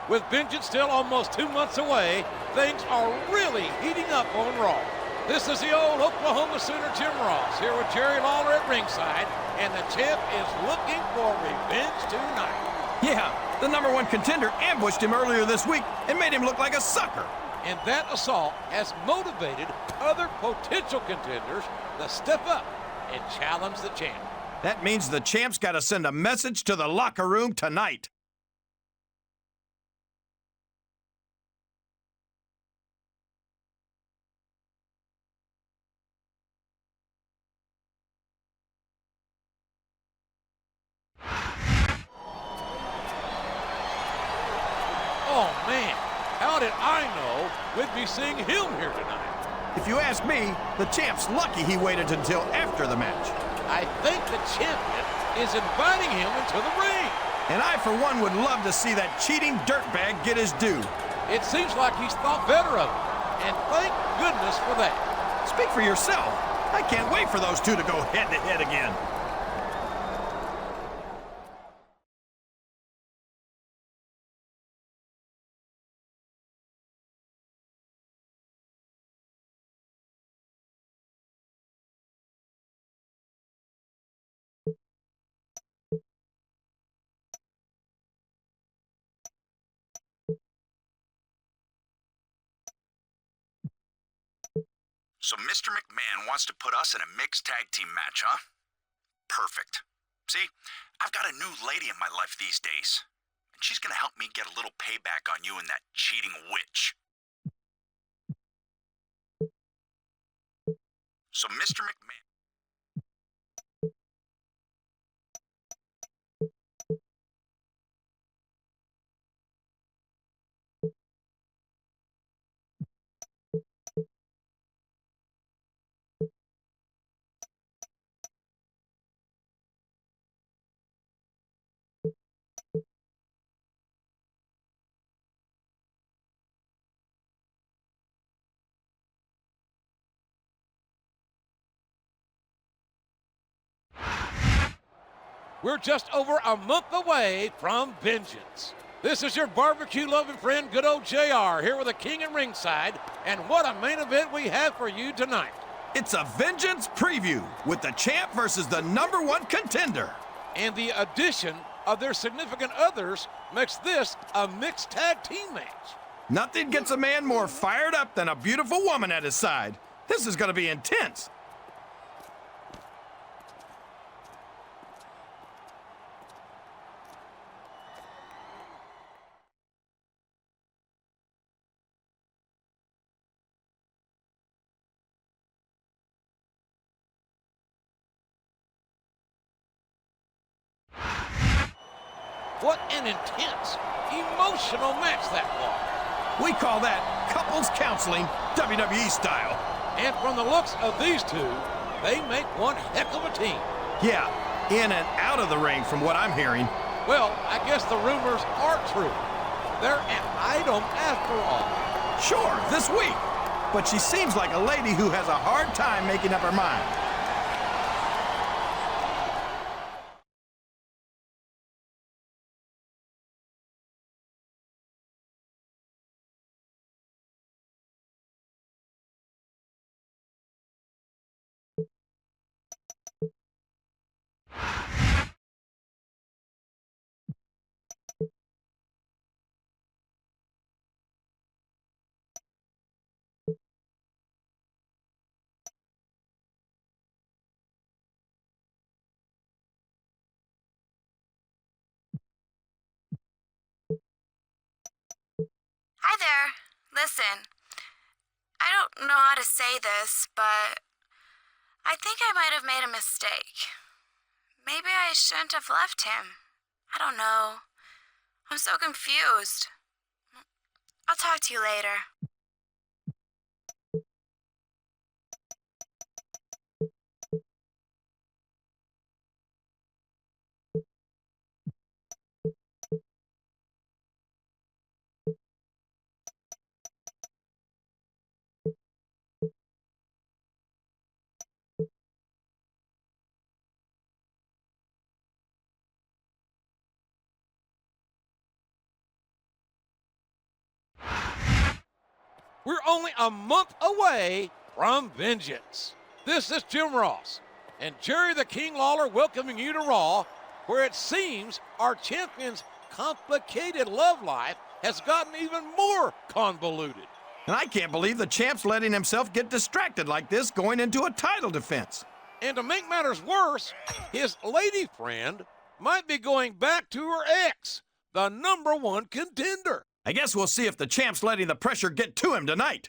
With Vengeance still almost 2 months away, things are really heating up on Raw. This is the old Oklahoma Sooner Jim Ross here with Jerry Lawler at ringside, and the champ is looking for revenge tonight. Yeah, the #1 contender ambushed him earlier this week and made him look like a sucker. And that assault has motivated other potential contenders to step up and challenge the champ. That means the champ's got to send a message to the locker room tonight. Oh man, how did I know we'd be seeing him here tonight? If you ask me, the champ's lucky he waited until after the match. I think the champion is inviting him into the ring. And I, for one, would love to see that cheating dirtbag get his due. It seems like he's thought better of it, and thank goodness for that. Speak for yourself. I can't wait for those two to go head-to-head again. So Mr. McMahon wants to put us in a mixed tag team match, huh? Perfect. See, I've got a new lady in my life these days, and she's gonna help me get a little payback on you and that cheating witch. So Mr. McMahon... We're just over a month away from Vengeance. This is your barbecue-loving friend, good old JR, here with the King at ringside, and what a main event we have for you tonight. It's a Vengeance preview with the champ versus the #1 contender. And the addition of their significant others makes this a mixed tag team match. Nothing gets a man more fired up than a beautiful woman at his side. This is going to be intense. What an intense, emotional match that was. We call that couples counseling, WWE style. And from the looks of these two, they make one heck of a team. Yeah, in and out of the ring from what I'm hearing. Well, I guess the rumors are true. They're an item after all. Sure, this week. But she seems like a lady who has a hard time making up her mind. Hi there. Listen, I don't know how to say this, but I think I might have made a mistake. Maybe I shouldn't have left him. I don't know. I'm so confused. I'll talk to you later. We're only a month away from vengeance. This is Jim Ross and Jerry the King Lawler welcoming you to Raw, where it seems our champion's complicated love life has gotten even more convoluted. And I can't believe the champ's letting himself get distracted like this going into a title defense. And to make matters worse, his lady friend might be going back to her ex, the #1 contender. I guess we'll see if the champ's letting the pressure get to him tonight.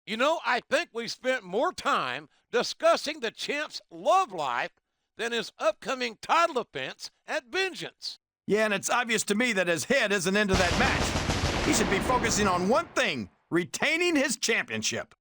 You know, I think we spent more time discussing the champ's love life than his upcoming title defense at Vengeance. Yeah, and it's obvious to me that his head isn't into that match. He should be focusing on one thing, retaining his championship.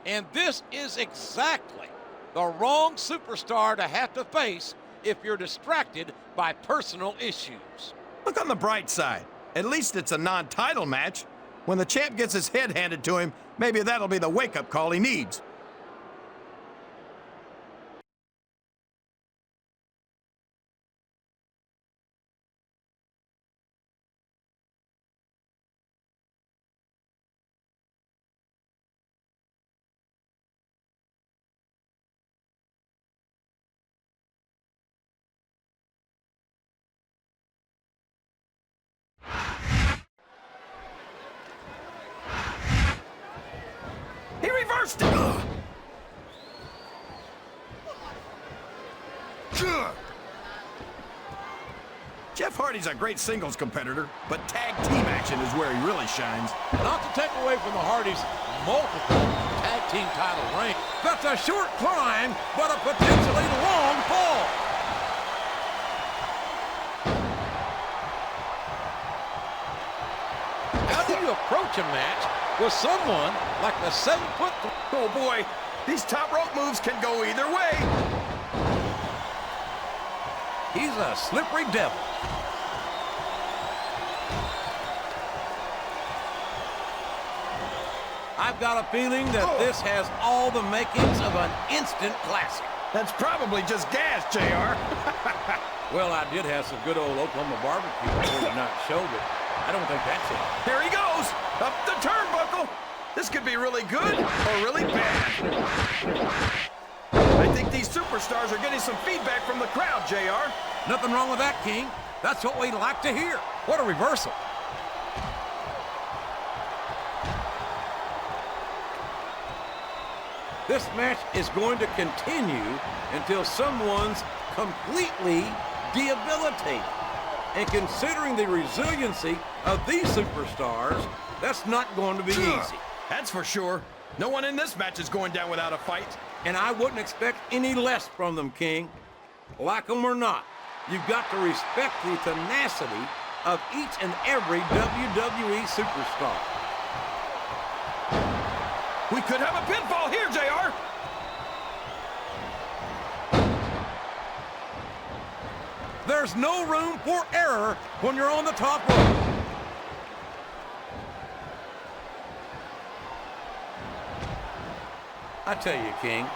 And this is exactly the wrong superstar to have to face if you're distracted by personal issues. Look on the bright side. At least it's a non-title match. When the champ gets his head handed to him, maybe that'll be the wake-up call he needs. He reversed it! Jeff Hardy's a great singles competitor, but tag team action is where he really shines. Not to take away from the Hardys' multiple tag team title reign, that's a short climb, but a potentially long fall. How do you approach a match with someone like the 7'3"? Oh boy, these top rope moves can go either way. He's a slippery devil. I've got a feeling that this has all the makings of an instant classic. That's probably just gas, JR. Well, I did have some good old Oklahoma barbecue before the night show, but I don't think that's it. Here he goes, up the turnbuckle. This could be really good or really bad. I think these superstars are getting some feedback from the crowd, JR. Nothing wrong with that, King. That's what we like to hear. What a reversal. This match is going to continue until someone's completely debilitated. And considering the resiliency of these superstars, that's not going to be easy. That's for sure. No one in this match is going down without a fight. And I wouldn't expect any less from them, King. Like them or not, you've got to respect the tenacity of each and every WWE superstar. We could have a pinfall here, JR. There's no room for error when you're on the top rope. I tell you, King,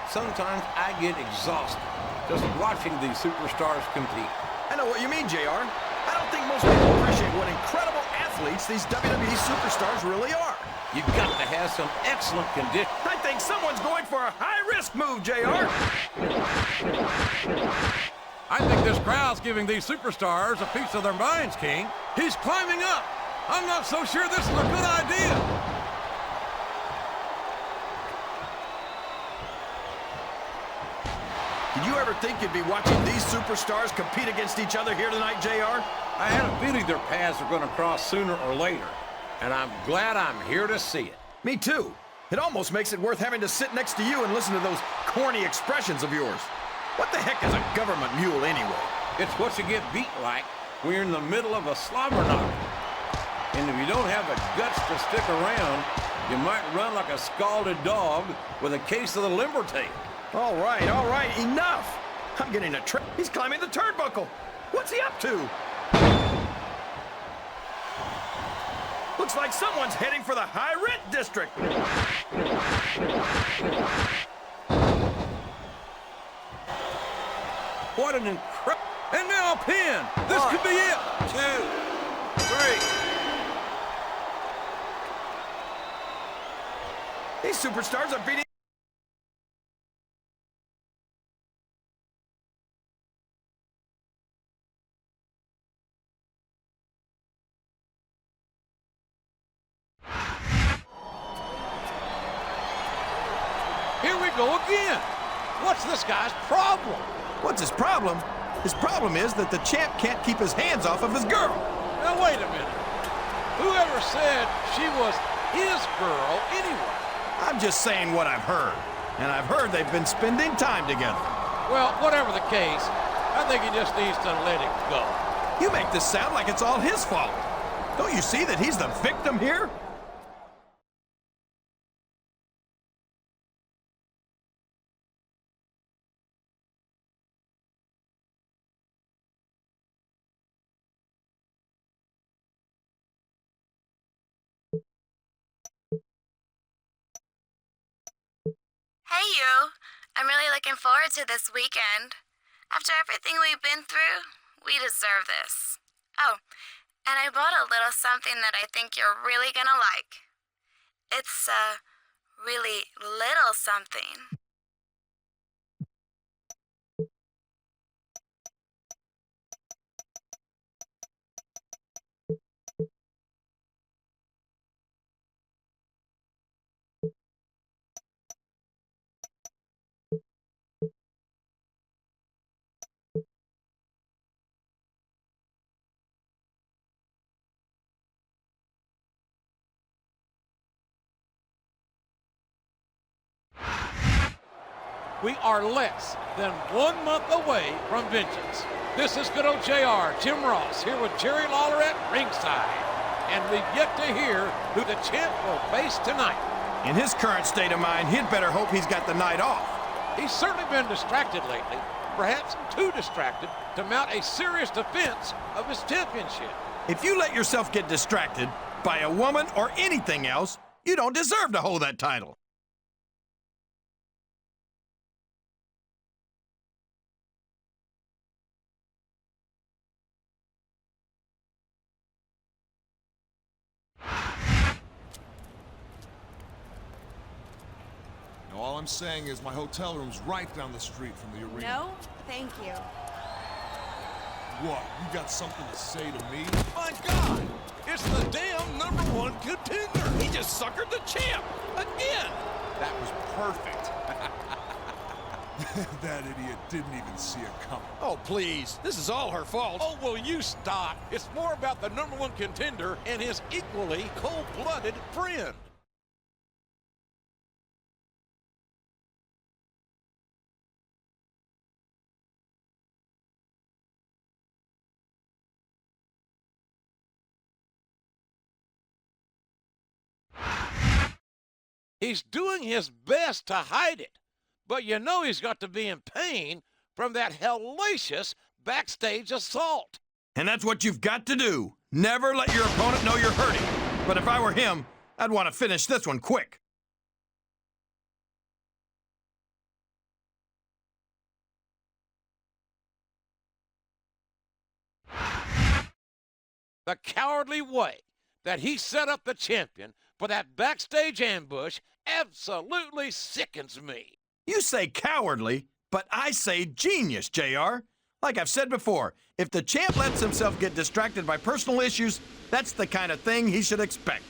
sometimes I get exhausted just watching these superstars compete. I know what you mean, JR. I don't think most people appreciate what incredible athletes these WWE superstars really are. You've got to have some excellent condition. I think someone's going for a high-risk move, JR. I think this crowd's giving these superstars a piece of their minds, King. He's climbing up. I'm not so sure this is a good idea. Did you ever think you'd be watching these superstars compete against each other here tonight, JR? I had a feeling their paths are going to cross sooner or later, and I'm glad I'm here to see it. Me too. It almost makes it worth having to sit next to you and listen to those corny expressions of yours. What the heck is a government mule anyway? It's what you get beat like when you're in the middle of a slobber knocker. And if you don't have the guts to stick around, you might run like a scalded dog with a case of the limber tape. All right, enough. I'm getting a trick. He's climbing the turnbuckle. What's he up to? Looks like someone's heading for the high rent district. What an incredible... And now a pin. This could be it. 2, 3. These superstars are beating... Here we go again. What's this guy's problem? What's his problem? His problem is that the champ can't keep his hands off of his girl. Now, wait a minute. Whoever said she was his girl anyway? I'm just saying what I've heard. And I've heard they've been spending time together. Well, whatever the case, I think he just needs to let it go. You make this sound like it's all his fault. Don't you see that he's the victim here? Hey, you. I'm really looking forward to this weekend. After everything we've been through, we deserve this. Oh, and I bought a little something that I think you're really gonna like. It's a really little something. We are less than 1 month away from vengeance. This is good old JR, Jim Ross, here with Jerry Lawler at ringside. And we've yet to hear who the champ will face tonight. In his current state of mind, he'd better hope he's got the night off. He's certainly been distracted lately, perhaps too distracted to mount a serious defense of his championship. If you let yourself get distracted by a woman or anything else, you don't deserve to hold that title. All I'm saying is my hotel room's right down the street from the arena. No, thank you. What, you got something to say to me? My God, it's the damn #1 contender. He just suckered the champ again. That was perfect. That idiot didn't even see it coming. Oh, please. This is all her fault. Oh, will you stop? It's more about the #1 contender and his equally cold-blooded friend. He's doing his best to hide it, but you know he's got to be in pain from that hellacious backstage assault. And that's what you've got to do. Never let your opponent know you're hurting. But if I were him, I'd want to finish this one quick. The cowardly way that he set up the champion for that backstage ambush absolutely sickens me. You say cowardly, but I say genius, JR. Like I've said before, if the champ lets himself get distracted by personal issues, that's the kind of thing he should expect.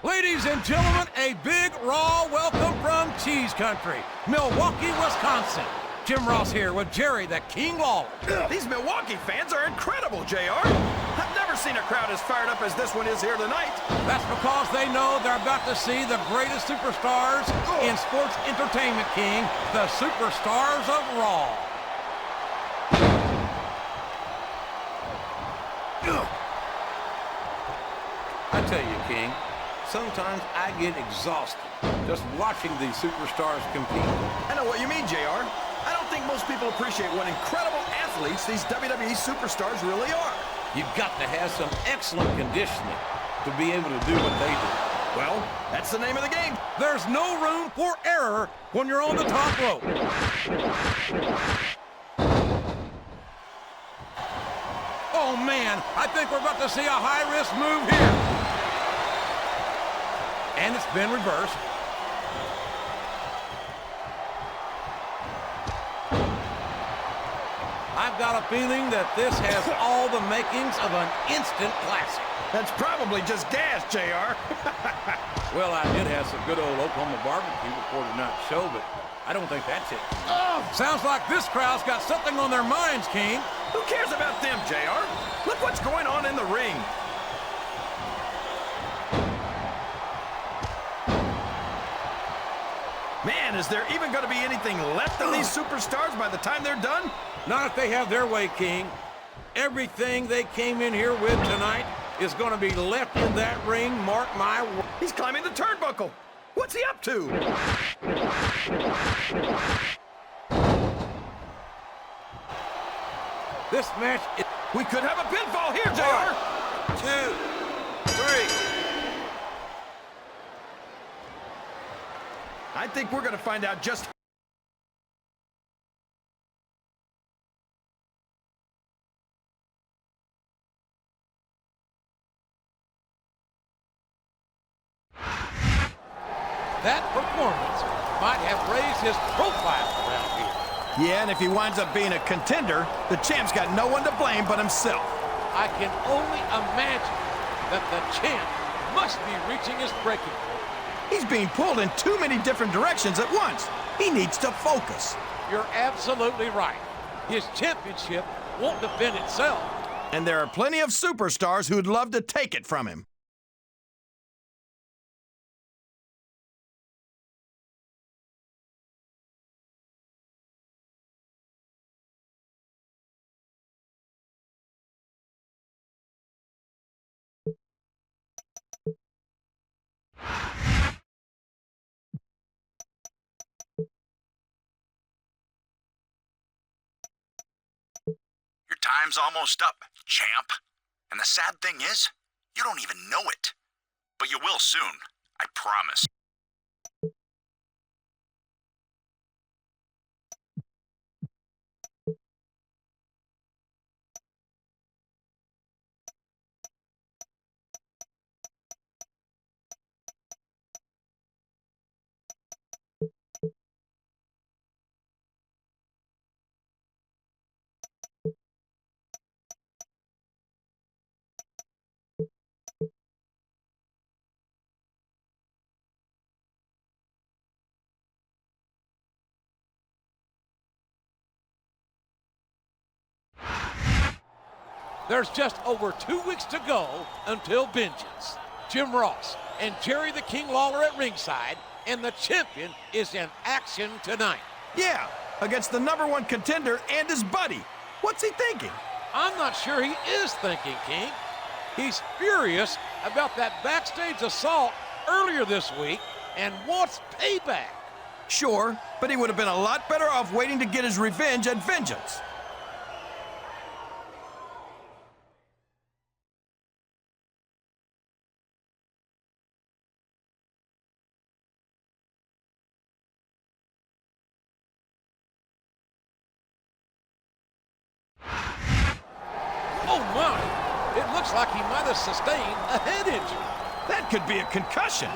Ladies and gentlemen, a big Raw welcome from Cheese Country, Milwaukee, Wisconsin. Jim Ross here with Jerry the King Lawler. These Milwaukee fans are incredible, JR. I've never never seen a crowd as fired up as this one is here tonight. That's because they know they're about to see the greatest superstars in sports entertainment, King. The superstars of Raw. I tell you, King, sometimes I get exhausted just watching these superstars compete. I know what you mean, JR. I don't think most people appreciate what incredible athletes these WWE superstars really are. You've got to have some excellent conditioning to be able to do what they do. Well, that's the name of the game. There's no room for error when you're on the top rope. Oh, man, I think we're about to see a high-risk move here. And it's been reversed. I've got a feeling that this has all the makings of an instant classic. That's probably just gas, JR. Well, I did have some good old Oklahoma barbecue before tonight's show, but I don't think that's it. Oh, sounds like this crowd's got something on their minds, King. Who cares about them, JR? Look what's going on in the ring. Man, is there even going to be anything left of these superstars by the time they're done? Not if they have their way, King. Everything they came in here with tonight is going to be left in that ring, mark my words. He's climbing the turnbuckle. What's he up to? This match is... We could have a pinfall here, JR. 2, 3. I think we're going to find out just... That performance might have raised his profile around here. Yeah, and if he winds up being a contender, the champ's got no one to blame but himself. I can only imagine that the champ must be reaching his breaking point. He's being pulled in too many different directions at once. He needs to focus. You're absolutely right. His championship won't defend itself. And there are plenty of superstars who'd love to take it from him. Your time's almost up, champ. And the sad thing is, you don't even know it. But you will soon, I promise. There's just over 2 weeks to go until vengeance. Jim Ross and Jerry the King Lawler at ringside, and the champion is in action tonight. Yeah, against the #1 contender and his buddy. What's he thinking? I'm not sure he is thinking, King. He's furious about that backstage assault earlier this week and wants payback. Sure, but he would have been a lot better off waiting to get his revenge at Vengeance. Oh, my. It looks like he might have sustained a head injury. That could be a concussion.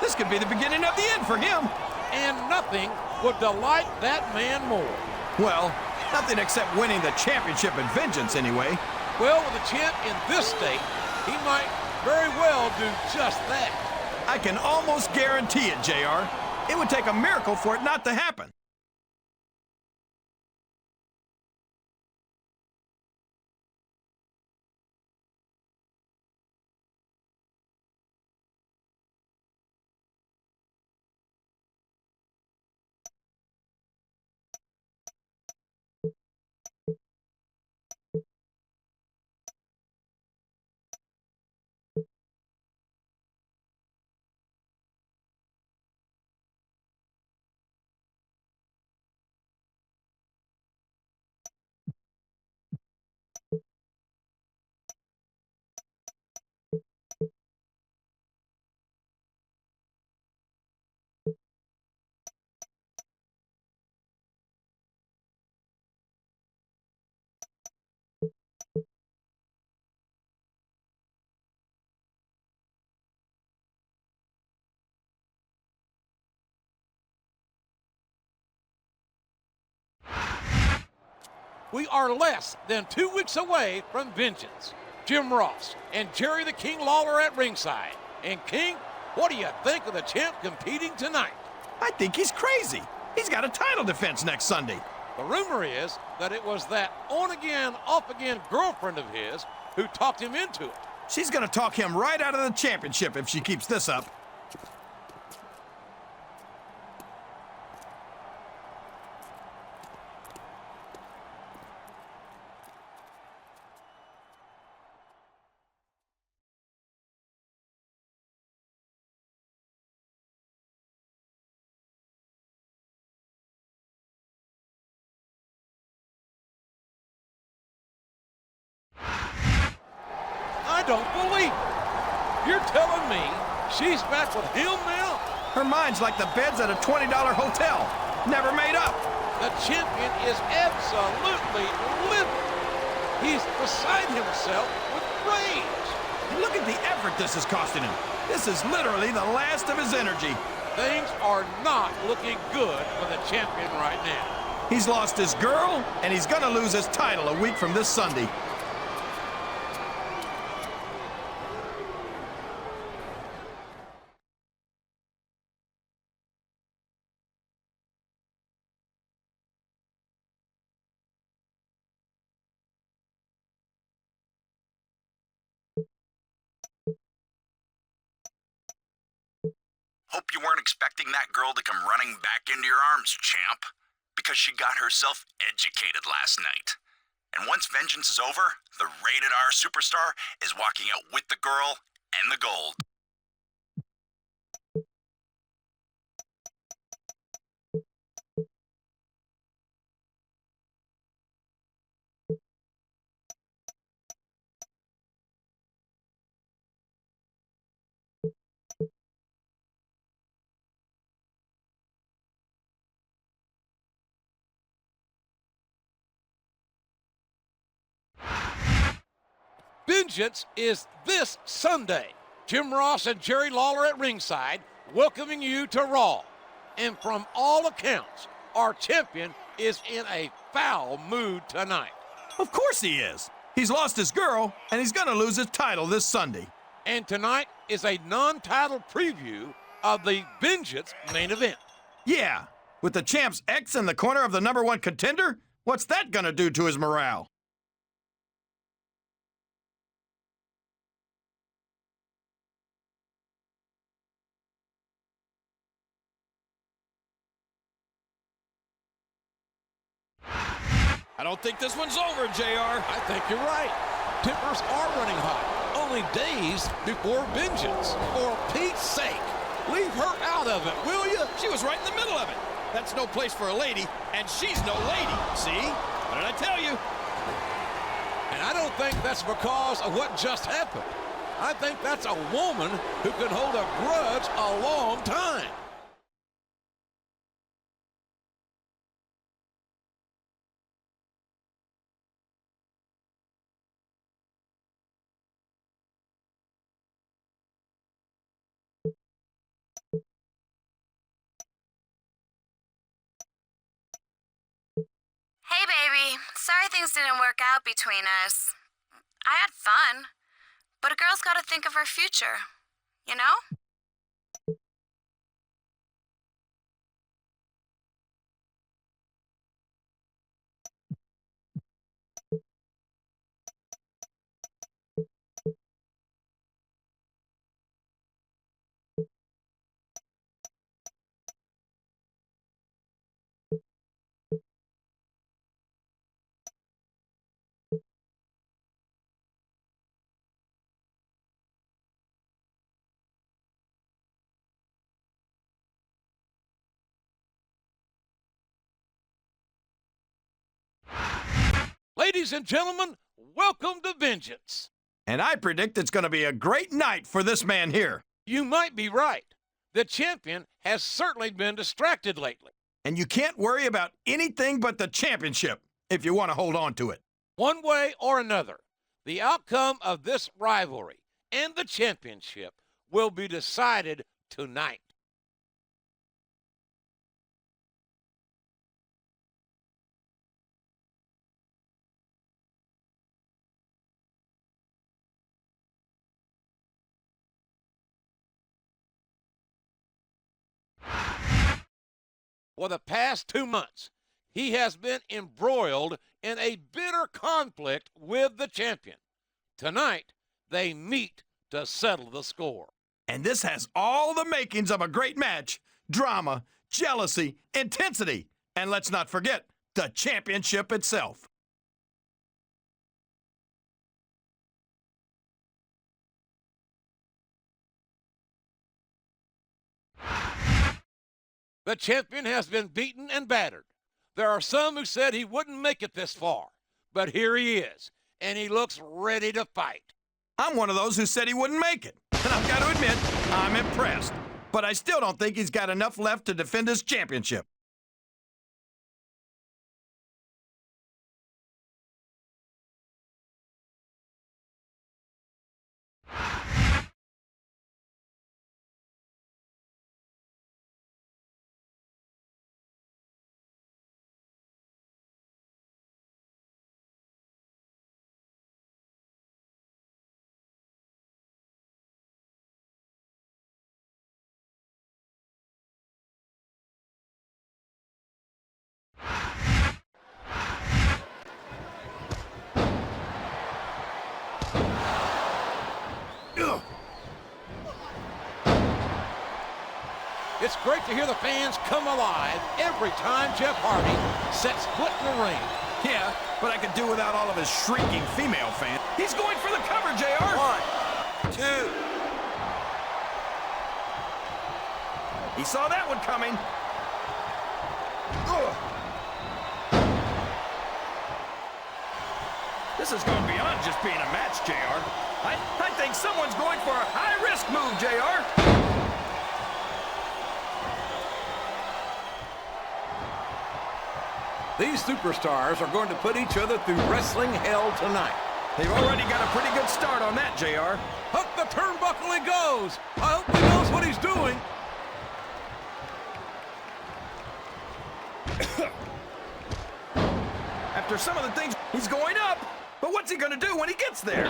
This could be the beginning of the end for him. And nothing would delight that man more. Well, nothing except winning the championship at Vengeance anyway. Well, with the champ in this state, he might very well do just that. I can almost guarantee it, JR. It would take a miracle for it not to happen. we are less than 2 weeks away from vengeance. Jim Ross and Jerry the King Lawler at ringside. And King, what do you think of the champ competing tonight? I think he's crazy. He's got a title defense next Sunday. The rumor is that it was that on-again, off-again girlfriend of his who talked him into it. She's gonna talk him right out of the championship if she keeps this up. I don't believe it. You're telling me she's back with him now? Her mind's like the beds at a $20 hotel. Never made up. The champion is absolutely livid. He's beside himself with rage. And look at the effort this is costing him. This is literally the last of his energy. Things are not looking good for the champion right now. He's lost his girl, and he's gonna lose his title a week from this Sunday. Hope you weren't expecting that girl to come running back into your arms, champ. Because she got herself educated last night. And once vengeance is over, the rated R superstar is walking out with the girl and the gold. Vengeance is this Sunday. Jim Ross and Jerry Lawler at ringside, welcoming you to Raw. And from all accounts, our champion is in a foul mood tonight. Of course he is. He's lost his girl, and he's gonna lose his title this Sunday. And tonight is a non-title preview of the Vengeance main event. Yeah, with the champ's ex in the corner of the #1 contender, what's that gonna do to his morale? I don't think this one's over, JR. I think you're right. Tempers are running hot. Only days before Vengeance. For Pete's sake, leave her out of it, will you? She was right in the middle of it. That's no place for a lady, and she's no lady. See? What did I tell you? And I don't think that's because of what just happened. I think that's a woman who can hold a grudge a long time. Hey, baby. Sorry things didn't work out between us. I had fun, but a girl's gotta think of her future, you know? Ladies and gentlemen, welcome to Vengeance. And I predict it's gonna be a great night for this man here. You might be right. The champion has certainly been distracted lately. And you can't worry about anything but the championship if you want to hold on to it. One way or another, the outcome of this rivalry and the championship will be decided tonight. For the past 2 months, he has been embroiled in a bitter conflict with the champion. Tonight, they meet to settle the score. And this has all the makings of a great match. Drama, jealousy, intensity, and let's not forget, the championship itself. The champion has been beaten and battered. There are some who said he wouldn't make it this far, but here he is, and he looks ready to fight. I'm one of those who said he wouldn't make it. And I've got to admit, I'm impressed. But I still don't think he's got enough left to defend his championship. It's great to hear the fans come alive every time Jeff Hardy sets foot in the ring. Yeah, but I could do without all of his shrieking female fans. He's going for the cover, JR. 1, 2. He saw that one coming. Ugh. This is going beyond just being a match, JR. I think someone's going for a high-risk move, JR. These superstars are going to put each other through wrestling hell tonight. They've already got a pretty good start on that, JR. Up the turnbuckle he goes. I hope he knows what he's doing. After some of the things, he's going up. But what's he going to do when he gets there?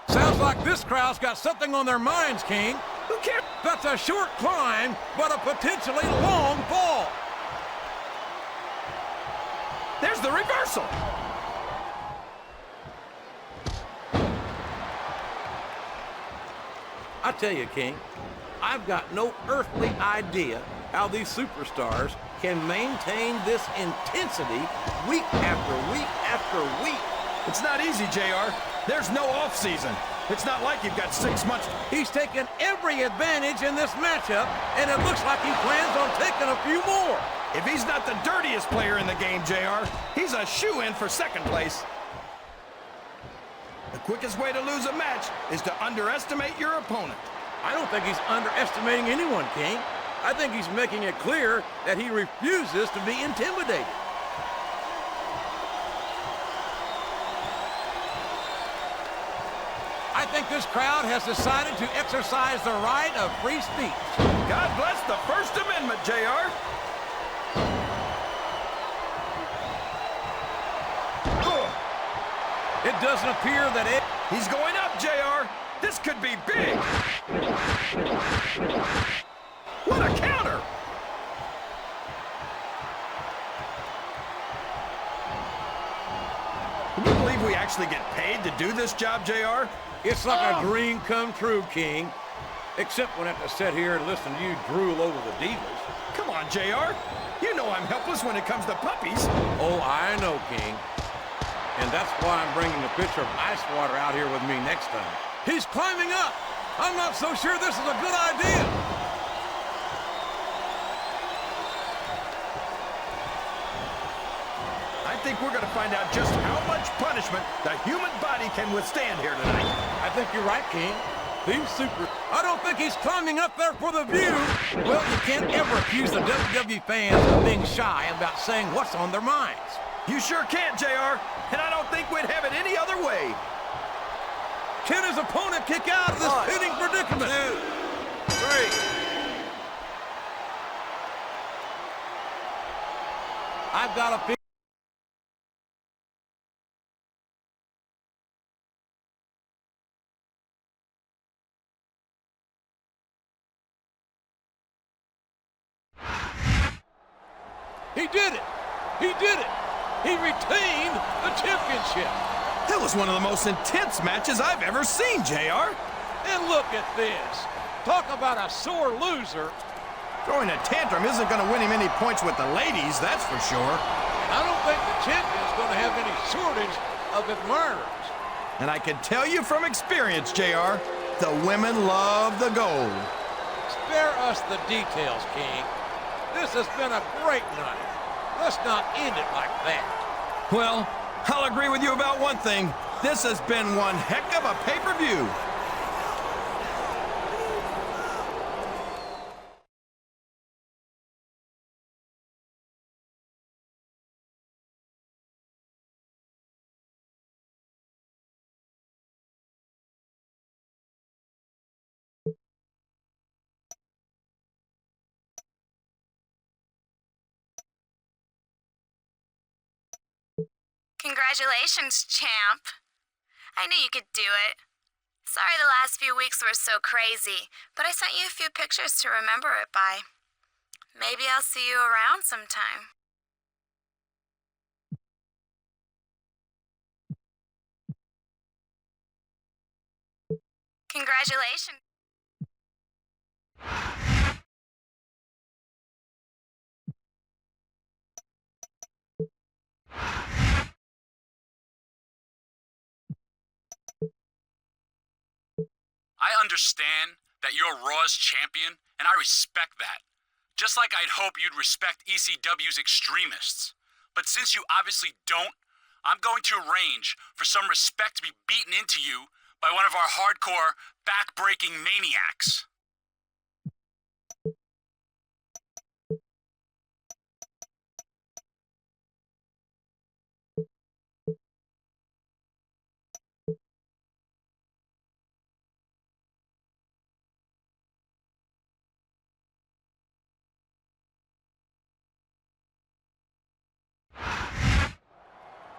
Sounds like this crowd's got something on their minds, King. Who cares? That's a short climb, but a potentially long fall. There's the reversal. I tell you, King, I've got no earthly idea how these superstars can maintain this intensity week after week after week. It's not easy, JR. There's no off-season. It's not like you've got 6 months. He's taken every advantage in this matchup, and it looks like he plans on taking a few more. If he's not the dirtiest player in the game, JR, he's a shoo-in for second place. The quickest way to lose a match is to underestimate your opponent. I don't think he's underestimating anyone, King. I think he's making it clear that he refuses to be intimidated. I think this crowd has decided to exercise the right of free speech. God bless the First Amendment, JR. It doesn't appear that He's going up, JR. This could be big. What a counter. Can you believe we actually get paid to do this job, JR? It's like a dream come true, King. Except when I have to sit here and listen to you drool over the divas. Come on, JR. You know I'm helpless when it comes to puppies. Oh, I know, King. And that's why I'm bringing a pitcher of ice water out here with me next time. He's climbing up. I'm not so sure this is a good idea. I think we're going to find out just how much punishment the human body can withstand here tonight. I think you're right, King. I don't think he's climbing up there for the view. Well, you can't ever accuse the WWE fans of being shy about saying what's on their minds. You sure can't, JR. And I don't think we'd have it any other way. Can his opponent kick out of this pinning predicament? 2, 3. I've got a He did it. He did it. He retained the championship. That was one of the most intense matches I've ever seen, JR. And look at this. Talk about a sore loser. Throwing a tantrum isn't going to win him any points with the ladies, that's for sure. I don't think the champion's going to have any shortage of admirers. And I can tell you from experience, JR, the women love the gold. Spare us the details, King. This has been a great night. Let's not end it like that. Well, I'll agree with you about one thing. This has been one heck of a pay-per-view. Congratulations, champ. I knew you could do it. Sorry the last few weeks were so crazy, but I sent you a few pictures to remember it by. Maybe I'll see you around sometime. Congratulations. I understand that you're Raw's champion, and I respect that. Just like I'd hope you'd respect ECW's extremists. But since you obviously don't, I'm going to arrange for some respect to be beaten into you by one of our hardcore, back-breaking maniacs.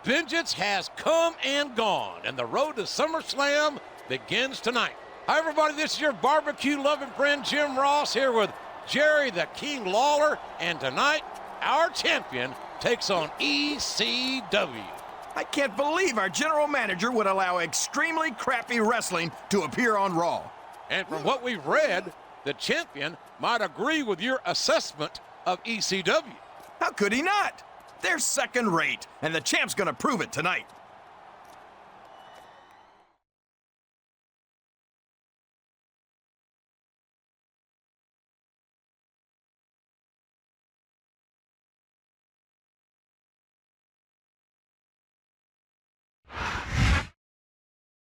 Vengeance has come and gone, and the road to SummerSlam begins tonight. Hi, everybody. This is your barbecue-loving friend Jim Ross here with Jerry the King Lawler, and tonight, our champion takes on ECW. I can't believe our general manager would allow extremely crappy wrestling to appear on Raw. And from what we've read, the champion might agree with your assessment of ECW. How could he not? They're second rate, and the champ's gonna prove it tonight.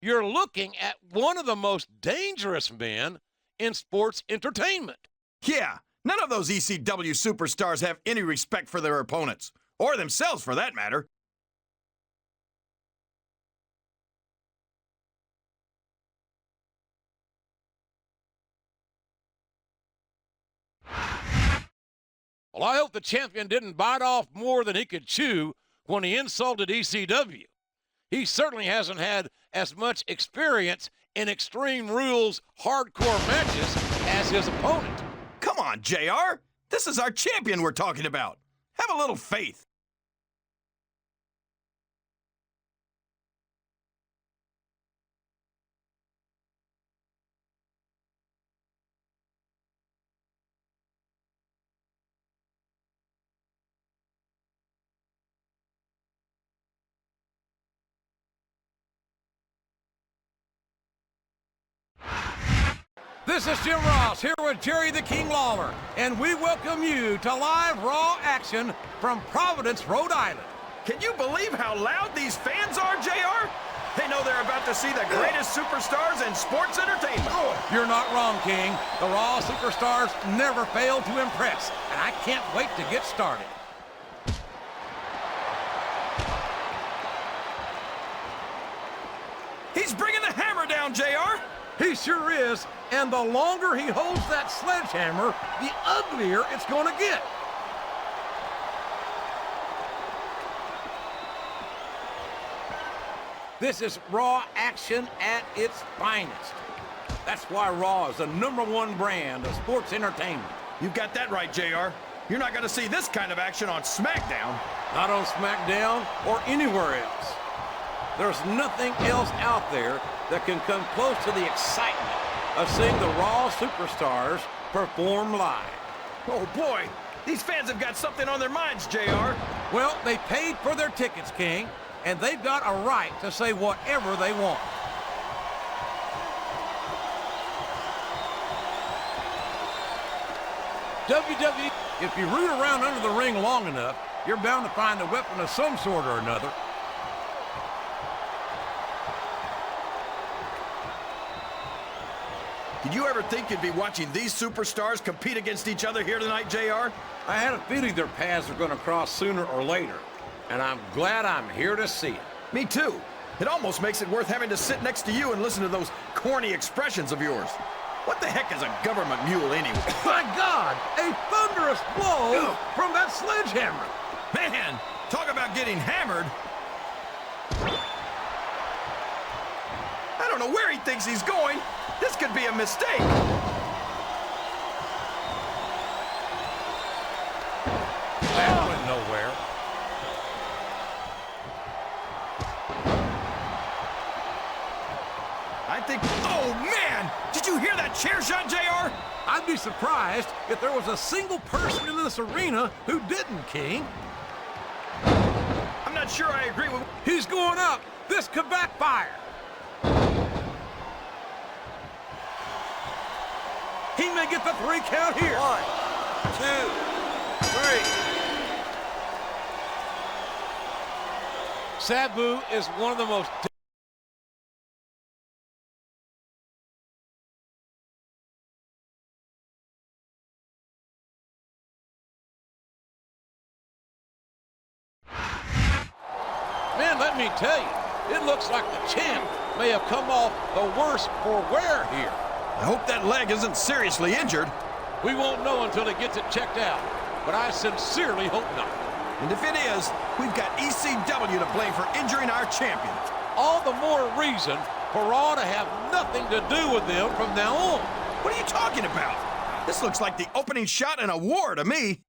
You're looking at one of the most dangerous men in sports entertainment. Yeah, none of those ECW superstars have any respect for their opponents. Or themselves, for that matter. Well, I hope the champion didn't bite off more than he could chew when he insulted ECW. He certainly hasn't had as much experience in Extreme Rules hardcore matches as his opponent. Come on, JR. This is our champion we're talking about. Have a little faith. This is Jim Ross here with Jerry the King Lawler, and we welcome you to live Raw action from Providence, Rhode Island. Can you believe how loud these fans are, JR? They know they're about to see the greatest superstars in sports entertainment. You're not wrong, King. The Raw superstars never fail to impress, and I can't wait to get started. He's bringing the hammer down, JR. He sure is, and the longer he holds that sledgehammer, the uglier it's going to get. This is Raw action at its finest. That's why Raw is the #1 brand of sports entertainment. You got that right, JR. You're not going to see this kind of action on SmackDown. Not on SmackDown or anywhere else. There's nothing else out there that can come close to the excitement of seeing the Raw superstars perform live. Oh, boy. These fans have got something on their minds, JR. Well, they paid for their tickets, King, and they've got a right to say whatever they want. WWE, if you root around under the ring long enough, you're bound to find a weapon of some sort or another. Did you ever think you'd be watching these superstars compete against each other here tonight, JR? I had a feeling their paths are going to cross sooner or later, and I'm glad I'm here to see it. Me too. It almost makes it worth having to sit next to you and listen to those corny expressions of yours. What the heck is a government mule anyway? My God, a thunderous blow from that sledgehammer. Man, talk about getting hammered. I don't know where he thinks he's going. This could be a mistake. That went nowhere. I think... Oh, man! Did you hear that chair shot, JR? I'd be surprised if there was a single person in this arena who didn't, King. I'm not sure I agree with... He's going up. This could backfire. He may get the 3 count here. 1, 2, 3. Sabu is one of the most... Man, let me tell you, it looks like the champ may have come off the worse for wear here. I hope that leg isn't seriously injured. We won't know until he gets it checked out, but I sincerely hope not. And if it is, we've got ECW to blame for injuring our champion. All the more reason for Raw to have nothing to do with them from now on. What are you talking about? This looks like the opening shot in a war to me.